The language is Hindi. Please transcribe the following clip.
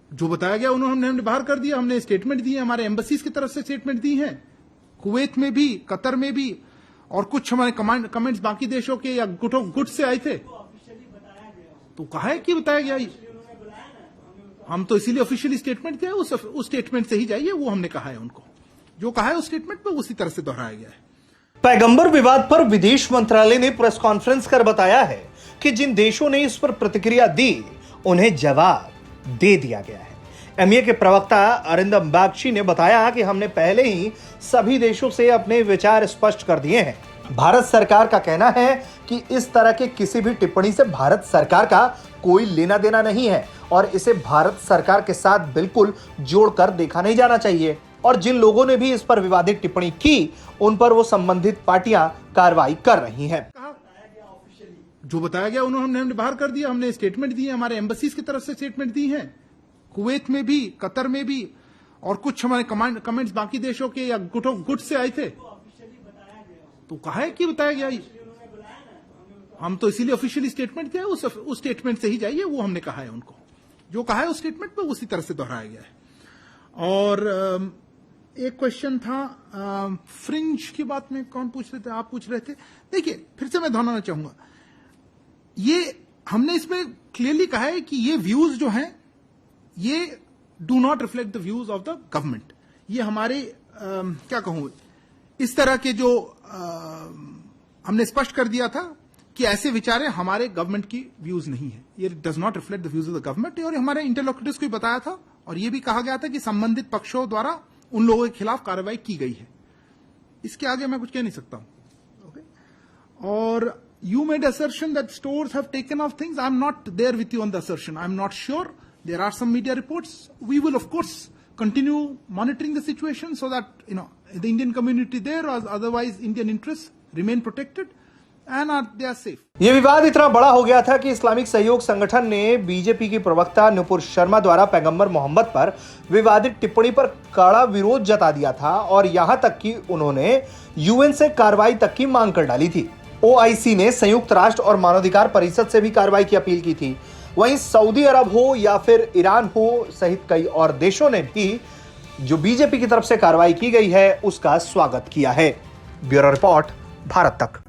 जो बताया गया उन्होंने हमने बाहर कर दिया। हमने स्टेटमेंट दिए, हमारे एम्बेसीज की तरफ से स्टेटमेंट दी है, कुवैत में भी, कतर में भी, और कुछ हमारे कमेंट्स बाकी देशों के या गुट से आए थे। तो कहा है कि बताया गया, हम तो इसीलिए ऑफिशियली स्टेटमेंट दिया, उस स्टेटमेंट से ही जाइए, वो हमने कहा है उनको, जो कहा है उस स्टेटमेंट में उसी तरह से दोहराया गया है। पैगंबर विवाद पर विदेश मंत्रालय ने प्रेस कॉन्फ्रेंस कर बताया है कि जिन देशों ने इस पर प्रतिक्रिया दी उन्हें जवाब दे दिया गया है। एमईए के प्रवक्ता अरिंदम बागची ने बताया कि हमने पहले ही सभी देशों से अपने विचार स्पष्ट कर दिए हैं। भारत सरकार का कहना है कि इस तरह के किसी भी टिप्पणी से भारत सरकार का कोई लेना देना नहीं है और इसे भारत सरकार के साथ बिल्कुल जोड़कर देखा नहीं जाना चाहिए, और जिन लोगों ने भी इस पर विवादित टिप्पणी की उन पर वो संबंधित पार्टियां कार्रवाई कर रही हैं। जो बताया गया उन्होंने हमने बाहर कर दिया। हमने स्टेटमेंट दिए, हमारे एम्बेसीज की तरफ से स्टेटमेंट दी है, कुवैत में भी, कतर में भी, और कुछ हमारे कमेंट्स बाकी देशों के या गुट से आए थे। तो कहा है कि बताया गया, हम तो इसीलिए ऑफिशियली स्टेटमेंट दिया, उस स्टेटमेंट से ही जाइए, वो हमने कहा है उनको, जो कहा है उस स्टेटमेंट में उसी तरह से दोहराया गया है। और एक क्वेश्चन था फ्रिंज की बात में, कौन पूछ रहे थे? आप पूछ रहे थे। देखिए, फिर से मैं दोहराना चाहूंगा, ये हमने इसमें क्लियरली कहा है कि ये व्यूज जो हैं ये do not reflect the views of the government. ये हमारे क्या कहूं, इस तरह के जो हमने स्पष्ट कर दिया था कि ऐसे विचारें हमारे गवर्नमेंट की व्यूज नहीं है, ये does not reflect the views of the government. और हमारे इंटरलोक्यूटर्स को भी बताया था, और ये भी कहा गया था कि संबंधित पक्षों द्वारा उन लोगों के खिलाफ कार्रवाई की गई है। इसके आगे मैं कुछ कह नहीं सकता हूं। ओके, और you made assertion that stores have taken off things. I'm not there with you on the assertion. I'm not sure. There are some media reports. We will of course continue monitoring the situation so that the Indian community there, or otherwise Indian interests remain protected and they are safe. ये विवाद इतना बड़ा हो गया था कि इस्लामिक सहयोग संगठन ने बीजेपी की प्रवक्ता नुपुर शर्मा द्वारा पैगंबर मोहम्मद पर विवादित टिप्पणी पर कड़ा विरोध जता दिया था, और यहां तक कि उन्होंने यूएन से कार्रवाई तक की मांग कर डाली थी। ओआईसी ने संयुक्त राष्ट्र और मानवाधिकार परिषद से भी कार्रवाई की अपील की थी। वहीं सऊदी अरब हो या फिर ईरान हो सहित कई और देशों ने भी जो बीजेपी की तरफ से कार्रवाई की गई है उसका स्वागत किया है। ब्यूरो रिपोर्ट, भारत तक।